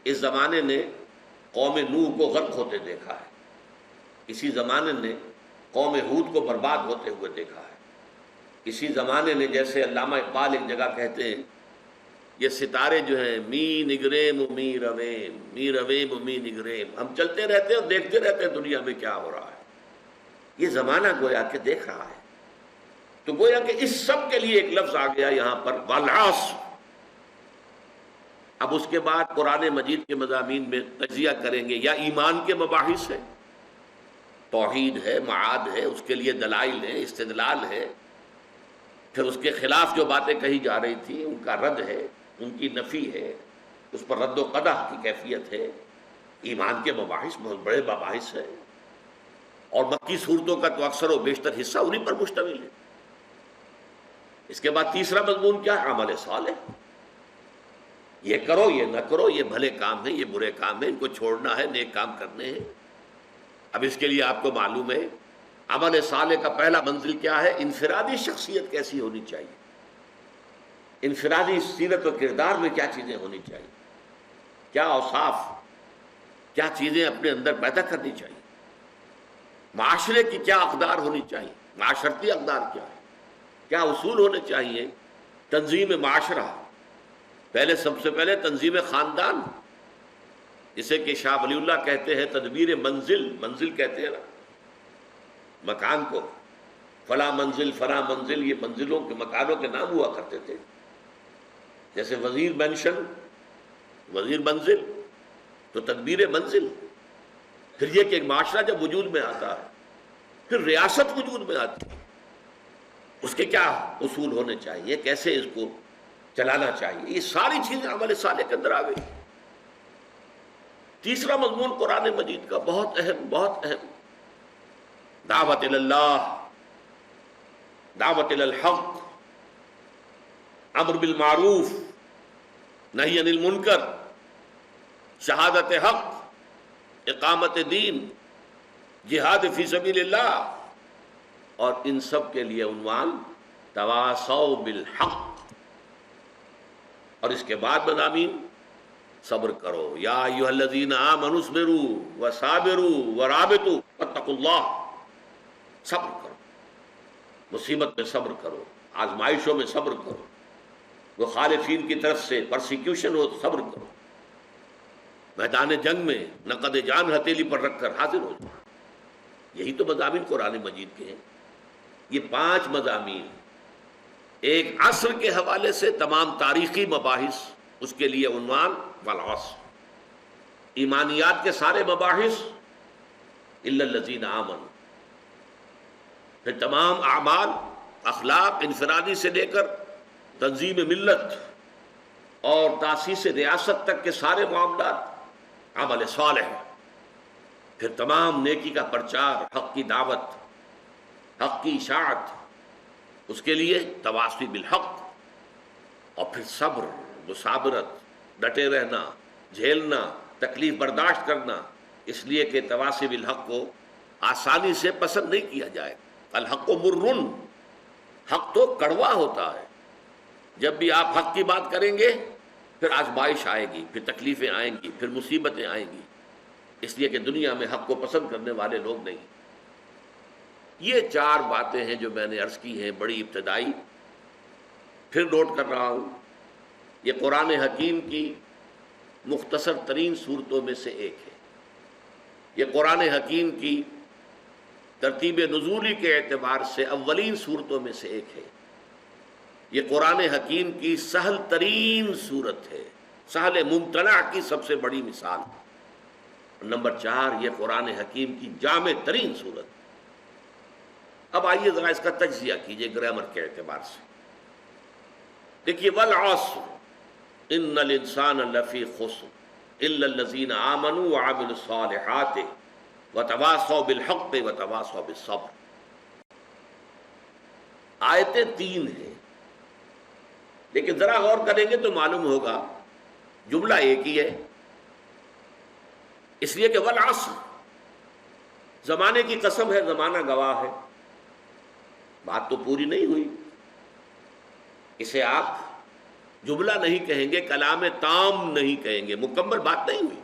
اس زمانے نے قوم نوح کو غرق ہوتے دیکھا ہے، اسی زمانے نے قوم ہود کو برباد ہوتے ہوئے دیکھا ہے، اسی زمانے نے، جیسے علامہ اقبال ایک جگہ کہتے ہیں، یہ ستارے جو ہیں می نگریم و می رویم، می رویم و می نگریم، ہم چلتے رہتے ہیں اور دیکھتے رہتے ہیں دنیا میں کیا ہو رہا ہے۔ یہ زمانہ گویا کہ دیکھ رہا ہے، تو گویا کہ اس سب کے لیے ایک لفظ آ گیا یہاں پر، والعصر۔ اب اس کے بعد قرآن مجید کے مضامین میں تجزیہ کریں گے، یا ایمان کے مباحث ہے، توحید ہے، معاد ہے، اس کے لیے دلائل ہے، استدلال ہے، پھر اس کے خلاف جو باتیں کہی جا رہی تھی ان کا رد ہے، ان کی نفی ہے، اس پر رد و قدح کی کیفیت ہے۔ ایمان کے مباحث بہت بڑے مباحث ہیں، اور مکی صورتوں کا تو اکثر و بیشتر حصہ انہی پر مشتمل ہے۔ اس کے بعد تیسرا مضمون کیا ہے؟ عمل صالح۔ یہ کرو، یہ نہ کرو، یہ بھلے کام ہیں، یہ برے کام ہیں، ان کو چھوڑنا ہے، نیک کام کرنے ہیں۔ اب اس کے لیے آپ کو معلوم ہے عمل صالح کا پہلا منزل کیا ہے؟ انفرادی شخصیت کیسی ہونی چاہیے، انفرادی سیرت و کردار میں کیا چیزیں ہونی چاہیے، کیا اوصاف، کیا چیزیں اپنے اندر پیدا کرنی چاہیے، معاشرے کی کیا اقدار ہونی چاہیے، معاشرتی اقدار کیا ہے، کیا اصول ہونے چاہیے، تنظیم معاشرہ، سب سے پہلے تنظیم خاندان، جسے کہ شاہ ولی اللہ کہتے ہیں تدبیر منزل کہتے ہیں نا مکان کو، فلاں منزل فلاں منزل، یہ منزلوں کے مکانوں کے نام ہوا کرتے تھے، جیسے وزیر مینشن، وزیر منزل، تو تدبیر منزل۔ پھر یہ کہ ایک معاشرہ جب وجود میں آتا ہے، پھر ریاست وجود میں آتی ہے، اس کے کیا اصول ہونے چاہیے، کیسے اس کو چلانا چاہیے، یہ ساری چیزیں عمل صالح کے اندر آ گئی۔ تیسرا مضمون قرآن مجید کا بہت اہم، دعوت اللہ، دعوت الحق، امر بالمعروف، نہی عن المنکر، شہادت حق، اقامت دین، جہاد فی سبیل اللہ، اور ان سب کے لیے عنوان تواصوا بالحق۔ اور اس کے بعد مضامین، صبر کرو، یا ایھا الذین آمنوا اصبروا وصابروا ورابطوا واتقوا اللہ، صبر کرو، مصیبت میں صبر کرو، آزمائشوں میں صبر کرو، مخالفین کی طرف سے پرسیکیوشن ہو تو صبر کرو، میدان جنگ میں نقد جان ہتھیلی پر رکھ کر حاضر ہو جاؤ۔ یہی تو مضامین قرآن مجید کے ہیں۔ یہ 5 مضامین، ایک عصر کے حوالے سے تمام تاریخی مباحث، اس کے لیے عنوان والعصر، ایمانیات کے سارے مباحث الا الذین آمنوا، پھر تمام اعمال، اخلاق، انفرادی سے لے کر تنظیم ملت اور تاسیس ریاست تک کے سارے معاملات عمل صالح، پھر تمام نیکی کا پرچار، حق کی دعوت، حق کی اشاعت، اس کے لیے تواصی بالحق، اور پھر صبر، مصابرت، ڈٹے رہنا، جھیلنا، تکلیف برداشت کرنا، اس لیے کہ تواصی بالحق کو آسانی سے پسند نہیں کیا جائے۔ الحق مرن، حق تو کڑوا ہوتا ہے، جب بھی آپ حق کی بات کریں گے پھر آزمائش آئے گی، پھر تکلیفیں آئیں گی، پھر مصیبتیں آئیں گی، اس لیے کہ دنیا میں حق کو پسند کرنے والے لوگ نہیں۔ یہ 4 باتیں ہیں جو میں نے عرض کی ہیں، بڑی ابتدائی۔ پھر نوٹ کر رہا ہوں، یہ قرآن حکیم کی مختصر ترین صورتوں میں سے ایک ہے، یہ قرآن حکیم کی ترتیب نزولی کے اعتبار سے اولین صورتوں میں سے ایک ہے. یہ قرآن حکیم کی سہل ترین صورت ہے، سہل ممتنع کی سب سے بڑی مثال. نمبر 4، یہ قرآن حکیم کی جامع ترین صورت. اب آئیے ذرا اس کا تجزیہ کیجئے گرامر کے اعتبار سے. دیکھیے، والعصر ان الانسان لفی خسر الا الذین آمنوا وعملوا الصالحات وتواصوا بالحق وتواصوا بالصبر. آیتیں 3 ہیں، لیکن ذرا غور کریں گے تو معلوم ہوگا جملہ ایک ہی ہے. اس لیے کہ والعصر، زمانے کی قسم ہے، زمانہ گواہ ہے. بات تو پوری نہیں ہوئی، اسے آپ جملہ نہیں کہیں گے، کلام تام نہیں کہیں گے، مکمل بات نہیں ہوئی.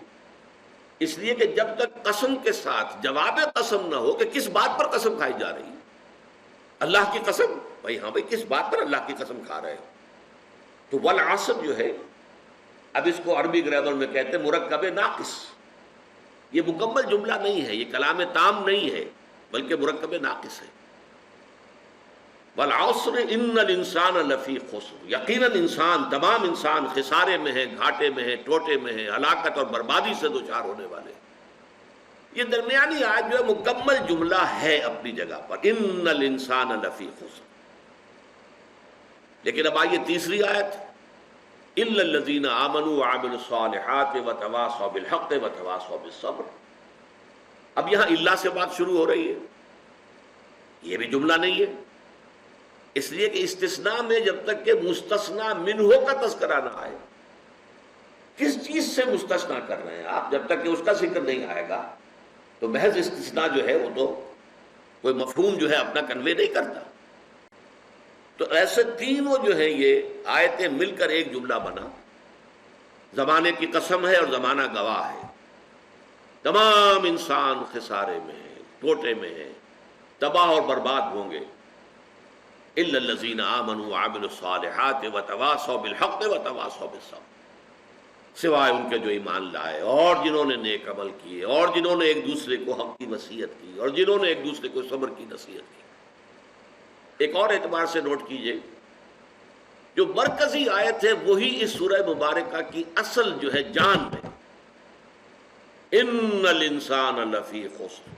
اس لیے کہ جب تک قسم کے ساتھ جواب قسم نہ ہو کہ کس بات پر قسم کھائی جا رہی ہے. اللہ کی قسم، بھائی ہاں بھائی کس بات پر اللہ کی قسم کھا رہے ہو. تو والعصر جو ہے، اب اس کو عربی گرامر میں کہتے ہیں مرکب ناقص. یہ مکمل جملہ نہیں ہے، یہ کلام تام نہیں ہے، بلکہ مرکب ناقص ہے. والعصر ان الانسان لفی خسر، یقیناً انسان، تمام انسان خسارے میں ہیں، گھاٹے میں ہیں، ٹوٹے میں ہیں، ہلاکت اور بربادی سے دوچار ہونے والے. یہ درمیانی آیت جو ہے مکمل جملہ ہے اپنی جگہ پر، ان الانسان لفی خسر. لیکن اب آئیے تیسری آیت، الا الذین آمنوا وعملوا الصالحات وتواصوا بالحق وتواصوا بالصبر. اب یہاں الا سے بات شروع ہو رہی ہے. یہ بھی جملہ نہیں ہے، اس لیے کہ استثناء میں جب تک کہ مستثنی منہ کا تذکرہ نہ آئے. کس چیز سے مستثنیٰ کر رہے ہیں آپ؟ جب تک کہ اس کا ذکر نہیں آئے گا تو محض استثناء جو ہے وہ تو کوئی مفہوم جو ہے اپنا کنوے نہیں کرتا. تو ایسے تینوں جو ہیں یہ آیتیں مل کر ایک جملہ بنا. زمانے کی قسم ہے اور زمانہ گواہ ہے. تمام انسان خسارے میں ہیں، ٹوٹے میں ہیں، تباہ اور برباد ہوں گے. الا الذین آمنوا وعملوا الصالحات وتواصوا بالحق وتواصوا بالصبر، سوائے ان کے جو ایمان لائے اور جنہوں نے نیک عمل کیے اور جنہوں نے ایک دوسرے کو حق کی وصیت کی اور جنہوں نے ایک دوسرے کو صبر کی نصیحت کی. ایک اور اعتبار سے نوٹ کیجئے، جو مرکزی آیت ہے وہی اس سورہ مبارکہ کی اصل جو ہے جان میں، ان الانسان لفی خسر.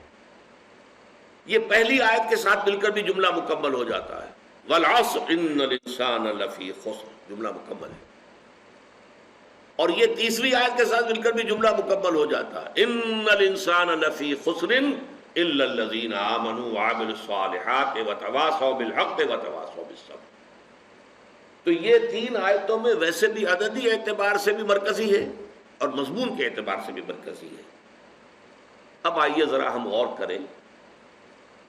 یہ پہلی آیت کے ساتھ مل کر بھی جملہ مکمل ہو جاتا ہے. والعصر ان الانسان لفی خسر، جملہ مکمل ہے. اور یہ تیسری آیت کے ساتھ مل کر بھی جملہ مکمل ہو جاتا ہے، ان الانسان لفی خسر الا الذین آمنوا وعملوا الصالحات وتواصوا بالحق وتواصوا بالصبر. تو یہ 3 آیتوں میں ویسے بھی عددی اعتبار سے بھی مرکزی ہے اور مضمون کے اعتبار سے بھی مرکزی ہے. اب آئیے ذرا ہم غور کریں،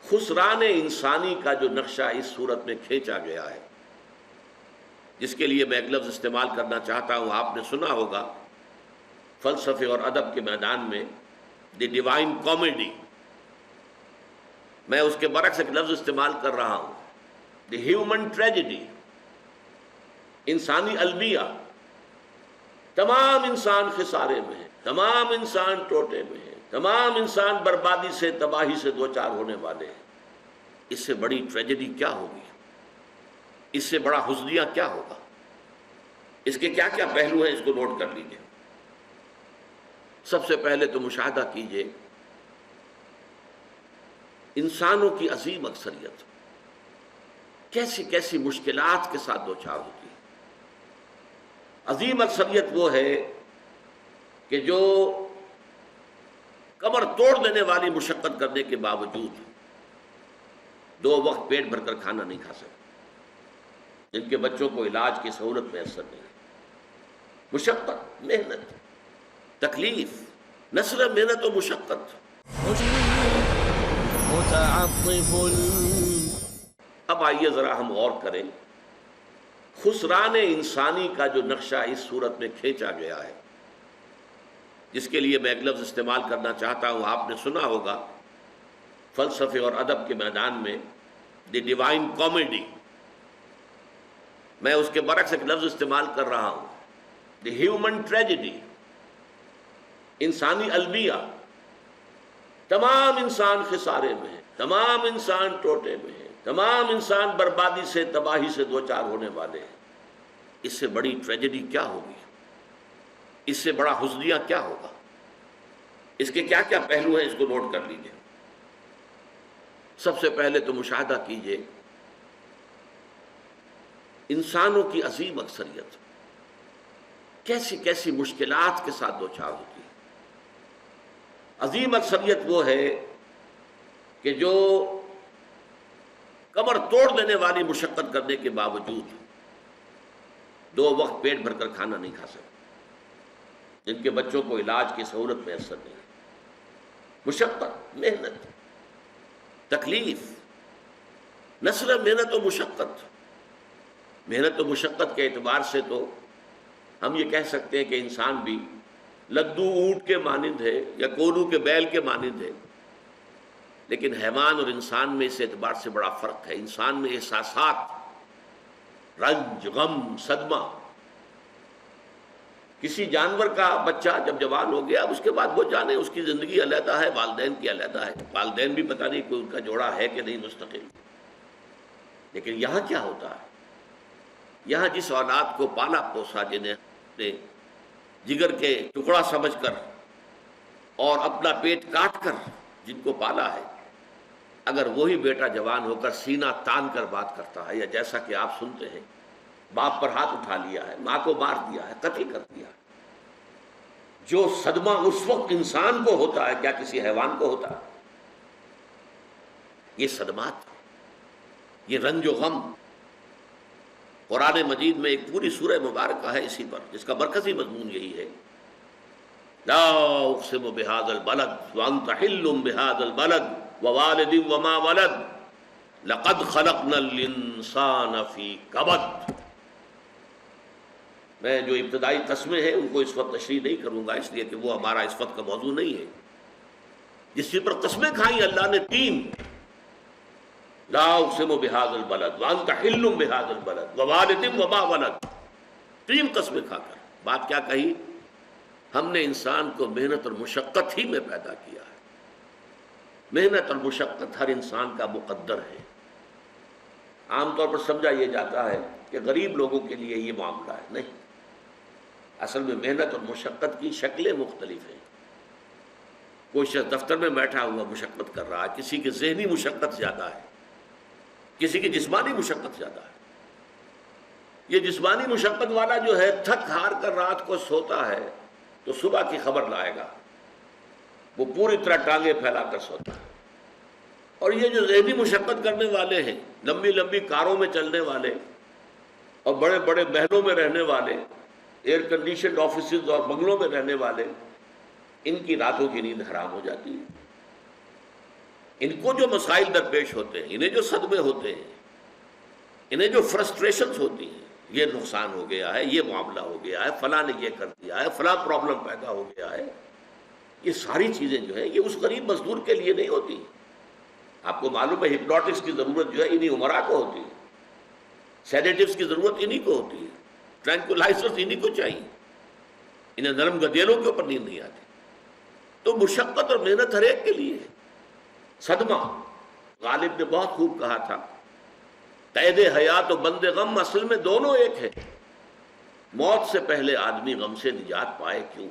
خسران انسانی کا جو نقشہ اس صورت میں کھینچا گیا ہے، جس کے لیے میں ایک لفظ استعمال کرنا چاہتا ہوں. آپ نے سنا ہوگا فلسفے اور ادب کے میدان میں دی ڈیوائن کامیڈی. میں اس کے برعکس ایک لفظ استعمال کر رہا ہوں، دی ہیومن ٹریجڈی، انسانی المیہ. تمام انسان خسارے میں ہیں، تمام انسان ٹوٹے میں ہیں، تمام انسان بربادی سے، تباہی سے دوچار ہونے والے ہیں. اس سے بڑی ٹریجڈی کیا ہوگی؟ اس سے بڑا حزنیہ کیا ہوگا؟ اس کے کیا کیا پہلو ہیں، اس کو نوٹ کر لیجئے. سب سے پہلے تو مشاہدہ کیجئے انسانوں کی عظیم اکثریت کیسی کیسی مشکلات کے ساتھ دوچار ہوتی ہے. عظیم اکثریت وہ ہے کہ جو کمر توڑ دینے والی مشقت کرنے کے باوجود 2 وقت پیٹ بھر کر کھانا نہیں کھا سکتے، جن کے بچوں کو علاج کی سہولت میسر نہیں. مشقت، محنت، تکلیف، نہ صرف محنت و مشقت. اب آئیے ذرا ہم غور کریں، خسران انسانی کا جو نقشہ اس صورت میں کھینچا گیا ہے، جس کے لیے میں ایک لفظ استعمال کرنا چاہتا ہوں. آپ نے سنا ہوگا فلسفے اور ادب کے میدان میں دی ڈیوائن کامیڈی. میں اس کے برعکس ایک لفظ استعمال کر رہا ہوں، دی ہیومن ٹریجڈی، انسانی المیہ. تمام انسان خسارے میں ہے، تمام انسان ٹوٹے میں ہے، تمام انسان بربادی سے، تباہی سے دوچار ہونے والے ہیں۔ اس سے بڑی ٹریجڈی کیا ہوگی؟ اس سے بڑا حزنیہ کیا ہوگا؟ اس کے کیا کیا پہلو ہیں، اس کو نوٹ کر لیجئے۔ سب سے پہلے تو مشاہدہ کیجئے انسانوں کی عظیم اکثریت کیسی کیسی مشکلات کے ساتھ دوچار ہوتی ہے۔ عظیم اکثریت وہ ہے کہ جو کمر توڑ دینے والی مشقت کرنے کے باوجود 2 وقت پیٹ بھر کر کھانا نہیں کھا سکتے، جن کے بچوں کو علاج کی سہولت میسر نہیں ہے۔ مشقت، محنت، تکلیف، نہ صرف محنت و مشقت، محنت و مشقت کے اعتبار سے تو ہم یہ کہہ سکتے ہیں کہ انسان بھی لدو اونٹ کے مانند ہے یا کولو کے بیل کے مانند ہے، لیکن حیوان اور انسان میں اس اعتبار سے بڑا فرق ہے۔ انسان میں احساسات، رنج، غم، صدمہ، کسی جانور کا بچہ جب جوان ہو گیا، اس کے بعد وہ جانے اس کی زندگی علیحدہ ہے، والدین کی علیحدہ ہے، والدین بھی پتہ نہیں کوئی ان کا جوڑا ہے کہ نہیں مستقل۔ لیکن یہاں کیا ہوتا ہے؟ یہاں جس اولاد کو پالا پوسا، جنہیں اپنے جگر کے ٹکڑا سمجھ کر اور اپنا پیٹ کاٹ کر جن کو پالا ہے، اگر وہی بیٹا جوان ہو کر سینہ تان کر بات کرتا ہے، یا جیسا کہ آپ سنتے ہیں باپ پر ہاتھ اٹھا لیا ہے، ماں کو مار دیا ہے، قتل کر دیا ہے، جو صدمہ اس وقت انسان کو ہوتا ہے کیا کسی حیوان کو ہوتا ہے؟ یہ صدمات، یہ رنج و غم، قرآن مجید میں ایک پوری سورہ مبارکہ ہے اسی پر، جس کا مرکزی مضمون یہی ہے، لا اقسم بہذا البلد وانت حل بہذا البلد ووالد وما ولد لقد خلقنا الانسان فی کبد۔ میں جو ابتدائی قسمیں ہیں ان کو اس وقت تشریح نہیں کروں گا، اس لیے کہ وہ ہمارا اس وقت کا موضوع نہیں ہے۔ جس چیز پر قسمیں کھائیں اللہ نے 3، لا اقسم بہذا البلد وانت حل بہذا البلد ووالد وما ولد، 3 قسمیں کھا کر بات کیا کہی؟ ہم نے انسان کو محنت اور مشقت ہی میں پیدا کیا ہے۔ محنت اور مشقت ہر انسان کا مقدر ہے۔ عام طور پر سمجھا یہ جاتا ہے کہ غریب لوگوں کے لیے یہ معاملہ ہے، نہیں، اصل میں محنت اور مشقت کی شکلیں مختلف ہیں۔ کوئی شخص دفتر میں بیٹھا ہوا مشقت کر رہا ہے، کسی کی ذہنی مشقت زیادہ ہے، کسی کی جسمانی مشقت زیادہ ہے۔ یہ جسمانی مشقت والا جو ہے تھک ہار کر رات کو سوتا ہے تو صبح کی خبر لائے گا، وہ پوری طرح ٹانگیں پھیلا کر سوتا ہے۔ اور یہ جو ذہنی مشقت کرنے والے ہیں، لمبی لمبی کاروں میں چلنے والے اور بڑے بڑے محلوں میں رہنے والے، ایئر کنڈیشنڈ آفیسز اور بنگلوں میں رہنے والے، ان کی راتوں کی نیند حرام ہو جاتی ہے۔ ان کو جو مسائل درپیش ہوتے ہیں، انہیں جو صدمے ہوتے ہیں، انہیں جو فرسٹریشنز ہوتی ہیں، یہ نقصان ہو گیا ہے، یہ معاملہ ہو گیا ہے، فلاں نے یہ کر دیا ہے، فلاں پرابلم پیدا ہو گیا ہے، یہ ساری چیزیں جو ہیں یہ اس غریب مزدور کے لیے نہیں ہوتی۔ آپ کو معلوم ہے ہپنوٹکس کی ضرورت جو ہے انہی عمرا کو ہوتی ہے، سیڈیٹیوز کی ضرورت انہی کو ہوتی ہے، ٹرینکولائزرز انہی کو چاہیے، انہیں نرم گدیلوں کے اوپر نیند نہیں آتی۔ تو مشقت اور محنت ہر ایک کے لیے ہے۔ صدمہ، غالب نے بہت خوب کہا تھا، قید حیات و بند غم اصل میں دونوں ایک ہے۔ موت سے پہلے آدمی غم سے نجات پائے کیوں؟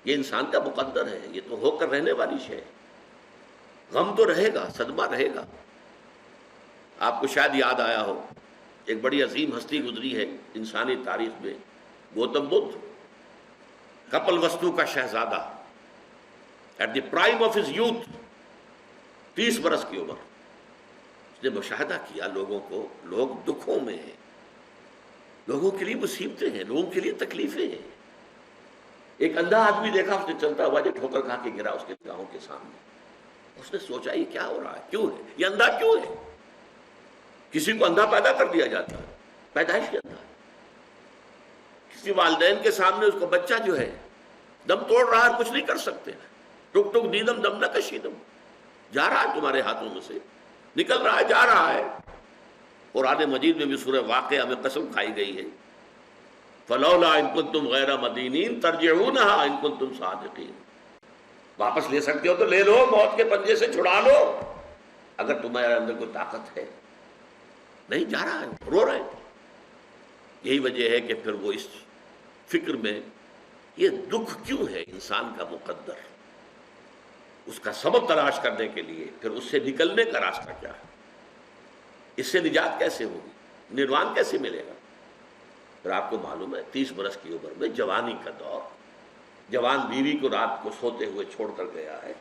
یہ انسان کا مقدر ہے، یہ تو ہو کر رہنے والی شے ہے۔ غم تو رہے گا، صدمہ رہے گا۔ آپ کو شاید یاد آیا ہو، ایک بڑی عظیم ہستی گزری ہے انسانی تاریخ میں، گوتم بدھ، کپل وستو کا شہزادہ، at the prime of his youth, 30 برس کی عمر، اس نے مشاہدہ کیا لوگوں کو، لوگ دکھوں میں ہیں، لوگوں کے لیے مصیبتیں ہیں، لوگوں کے لیے تکلیفیں ہیں۔ ایک اندھا آدمی دیکھا اس نے چلتا ہوا جو ٹھوکر کھا کے گرا اس کے نگاہوں کے سامنے۔ اس نے سوچا یہ کیا ہو رہا ہے، کیوں ہے یہ اندھا کیوں ہے؟ کسی کو اندھا پیدا کر دیا جاتا ہے، پیدائش کے اندھا۔ کسی والدین کے سامنے اس کو بچہ جو ہے دم توڑ رہا ہے، کچھ نہیں کر سکتے، ٹک ٹک دیدم دم نہ کشیدم، جا رہا ہے تمہارے ہاتھوں میں سے، نکل رہا ہے، جا رہا ہے۔ قرآن مجید میں بھی سورہ واقعہ میں قسم کھائی گئی ہے، فلولا ان کنتم غیر مدینین ترجعونہا ان کنتم صادقین۔ واپس لے سکتے ہو تو لے لو، موت کے پنجے سے چھڑا لو، اگر تمہارے اندر کوئی طاقت ہے۔ نہیں جا رہا ہے، رو رہے ہیں۔ یہی وجہ ہے کہ پھر وہ اس فکر میں، یہ دکھ کیوں ہے انسان کا مقدر، اس کا سبب تلاش کرنے کے لیے پھر اس سے نکلنے کا راستہ کیا ہے، اس سے نجات کیسے ہوگی، نروان کیسے ملے گا۔ پھر آپ کو معلوم ہے 30 برس کی عمر میں جوانی کا دور، جوان بیوی کو رات کو سوتے ہوئے چھوڑ کر گیا ہے،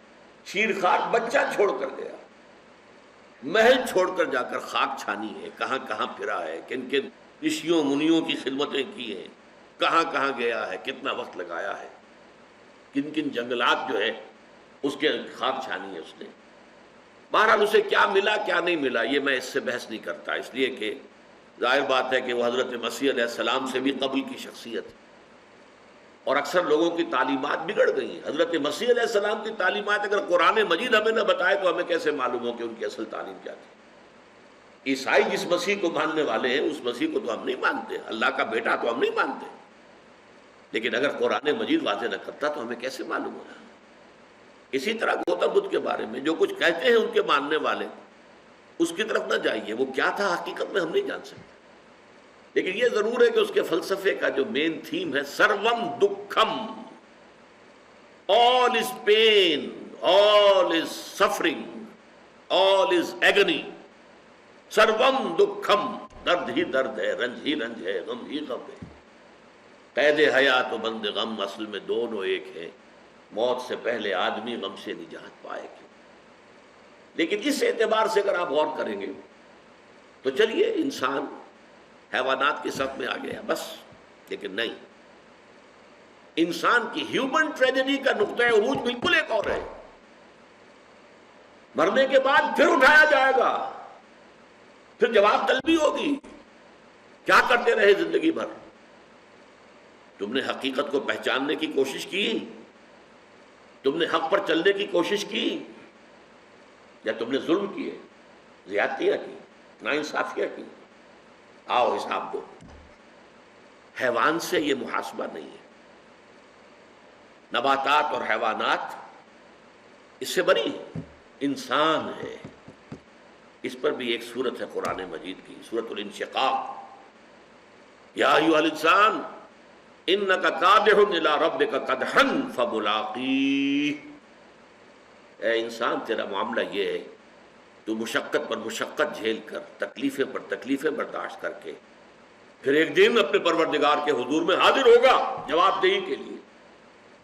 شیرخوار بچہ چھوڑ کر گیا، محل چھوڑ کر جا کر خاک چھانی ہے، کہاں کہاں پھرا ہے، کن کن رشیوں منیوں کی خدمتیں کی ہیں، کہاں کہاں گیا ہے، کتنا وقت لگایا ہے، کن کن جنگلات جو ہے اس کے خاک چھانی ہے اس نے۔ بہرحال اسے کیا ملا کیا نہیں ملا یہ میں اس سے بحث نہیں کرتا، اس لیے کہ ظاہر بات ہے کہ وہ حضرت مسیح علیہ السلام سے بھی قبل کی شخصیت ہے، اور اکثر لوگوں کی تعلیمات بگڑ گئی ہیں۔ حضرت مسیح علیہ السلام کی تعلیمات اگر قرآن مجید ہمیں نہ بتائے تو ہمیں کیسے معلوم ہو کہ ان کی اصل تعلیم کیا تھی۔ عیسائی جس مسیح کو ماننے والے ہیں اس مسیح کو تو ہم نہیں مانتے، اللہ کا بیٹا تو ہم نہیں مانتے، لیکن اگر قرآن مجید واضح نہ کرتا تو ہمیں کیسے معلوم ہوگا۔ اسی طرح گوتم بدھ کے بارے میں جو کچھ کہتے ہیں ان کے ماننے والے، اس کی طرف نہ جائیے، وہ کیا تھا حقیقت میں ہم نہیں جان سکتے، لیکن یہ ضرور ہے کہ اس کے فلسفے کا جو مین تھیم ہے سروم دکھم، all is pain, all is suffering, all is agony، سروم دکھم، درد ہی درد ہے، رنج ہی رنج ہے، غم ہی غم ہے۔ قید حیات و بند غم اصل میں دونوں ایک ہیں، موت سے پہلے آدمی غم سے نجات پائے گا۔ لیکن اس اعتبار سے اگر آپ غور کریں گے تو چلیے انسان حیوانات کی صف میں آ گیا بس، لیکن نہیں، انسان کی ہیومن ٹریجڈی کا نقطہ عروج بالکل ایک اور ہے۔ مرنے کے بعد پھر اٹھایا جائے گا، پھر جواب طلبی ہوگی، کیا کرتے رہے زندگی بھر؟ تم نے حقیقت کو پہچاننے کی کوشش کی، تم نے حق پر چلنے کی کوشش کی، یا تم نے ظلم کیے، زیادتیاں کی، ناانصافیاں کی؟ آؤ حساب دو۔ حیوان سے یہ محاسبہ نہیں ہے، نباتات اور حیوانات اس سے بری ہے، انسان ہے۔ اس پر بھی ایک سورت ہے قرآن مجید کی، سورۃ الانشقاق، یا ایھا الانسان انک کادح الی ربک قدحا فملاقیہ۔ اے انسان تیرا معاملہ یہ ہے، تو مشقت پر مشقت جھیل کر، تکلیفیں پر تکلیفیں برداشت کر کے پھر ایک دن اپنے پروردگار کے حضور میں حاضر ہوگا جواب دہی کے لیے۔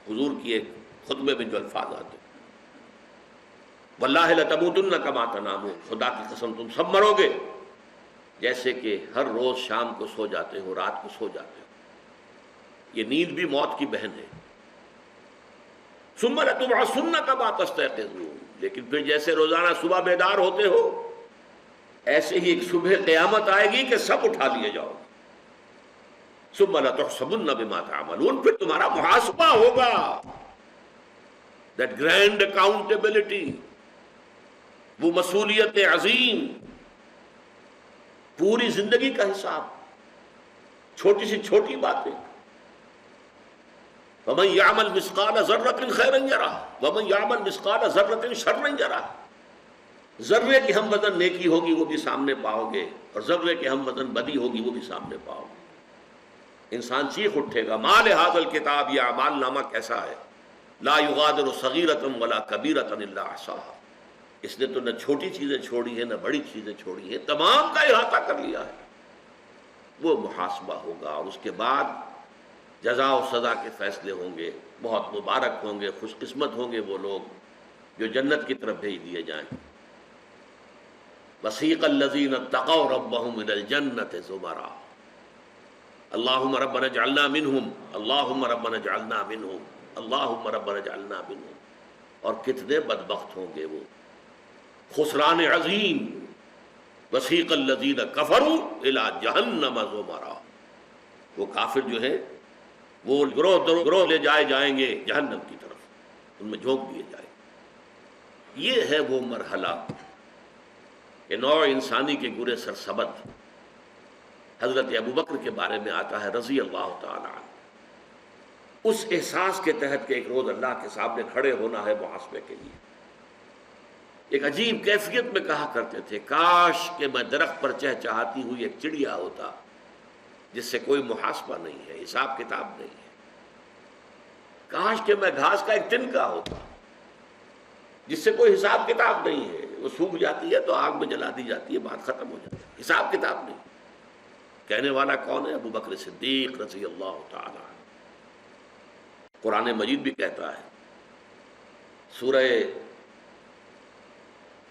حضور کی ایک خطبے میں جو الفاظ آتے ہیں، واللہ لتموتن کما تنامون، خدا کی قسم تم سب مرو گے جیسے کہ ہر روز شام کو سو جاتے ہو، رات کو سو جاتے ہو۔ یہ نیند بھی موت کی بہن ہے۔ ثم لتبعثن کما تستيقظون، لیکن پھر جیسے روزانہ صبح بیدار ہوتے ہو ایسے ہی ایک صبح قیامت آئے گی کہ سب اٹھا لیے جاؤ۔ ثم لتحسبن بما تعملون، پھر تمہارا محاسبہ ہوگا، that grand accountability، وہ مسئولیت عظیم، پوری زندگی کا حساب، چھوٹی سی چھوٹی باتیں۔ وَمَنْ يَعْمَلْ مِثْقَالَ ذَرَّةٍ خَيْرًا يَرَهُ وَمَنْ يَعْمَلْ مِثْقَالَ ذَرَّةٍ شَرًّا يَرَهُ۔ ذرے کی ہم وزن نیکی ہوگی وہ بھی سامنے پاؤ گے، اور ذرے کی ہم وزن بدی ہوگی وہ بھی سامنے پاؤ گے۔ انسان چیخ اٹھے گا، مَا لِهَٰذَا الْكِتَابِ، یہ اعمال نامہ کیسا ہے، لَا يُغَادِرُ صَغِيرَةً وَلَا كَبِيرَةً إِلَّا أَحْصَاهَا، اس نے تو نہ چھوٹی چیزیں چھوڑی ہیں نہ بڑی چیزیں چھوڑی ہیں، تمام کا احاطہ کر لیا ہے۔ وہ محاسبہ ہوگا، اور اس کے بعد جزا و سزا کے فیصلے ہوں گے۔ بہت مبارک ہوں گے، خوش قسمت ہوں گے وہ لوگ جو جنت کی طرف بھیج دیے جائیں۔ وسیق الذین اتقوا ربهم الى الجنة زمرا، اللهم ربنا اجعلنا منهم، اللهم ربنا اجعلنا منهم، اللهم ربنا اجعلنا منهم۔ اور کتنے بدبخت ہوں گے وہ، خسران عظیم۔ وسیق الذین کفروا الى جہنم زمرا، وہ کافر جو ہے وہ گروہ در گروہ لے جائے جائیں گے جہنم کی طرف، ان میں جھونک دیے جائیں گے۔ یہ ہے وہ مرحلہ کہ نوع انسانی کے گرے سرسبد۔ حضرت ابو بکر کے بارے میں آتا ہے رضی اللہ تعالی عنہ، اس احساس کے تحت کہ ایک روز اللہ کے سامنے کھڑے ہونا ہے محاسبے کے لیے. ایک عجیب کیفیت میں کہا کرتے تھے کاش کہ میں درخت پر چہچہاتی ہوئی ایک چڑیا ہوتا جس سے کوئی محاسبہ نہیں ہے، حساب کتاب نہیں ہے. کاش کہ میں گھاس کا ایک تنکا ہوتا جس سے کوئی حساب کتاب نہیں ہے، وہ سوکھ جاتی ہے تو آگ میں جلا دی جاتی ہے، بات ختم ہو جاتی ہے، حساب کتاب نہیں. کہنے والا کون ہے؟ ابو بکر صدیق رضی اللہ تعالی عنہ. قرآن مجید بھی کہتا ہے سورہ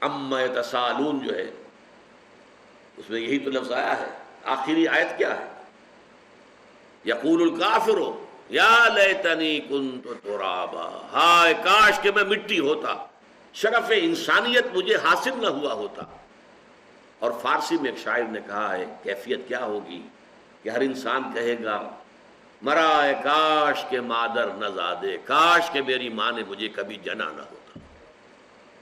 اما یتساءلون جو ہے اس میں یہی تو لفظ آیا ہے. آخری آیت کیا ہے؟ یقول الکافر یا لیتنی کنت ترابا، ہائے کاش کہ میں مٹی ہوتا، شرف انسانیت مجھے حاصل نہ ہوا ہوتا. اور فارسی میں ایک شاعر نے کہا ہے کیفیت کیا ہوگی کہ ہر انسان کہے گا مرائے کاش کے مادر نہ زادے، کاش کہ میری ماں نے مجھے کبھی جنا نہ ہوتا.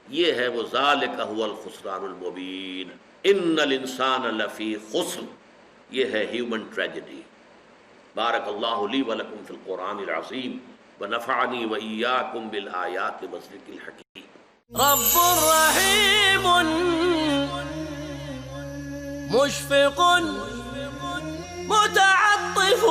یہ ہے وہ ذالک هو الخسران المبین، ان الانسان لفی خسر. یہ ہے ہیومن ٹریجڈی. بارک اللہ لی ولکم فی القرآن العظیم ونفعنی وإیاکم بالآیات والذکر الحکیم. رب رحیم مشفق متعطف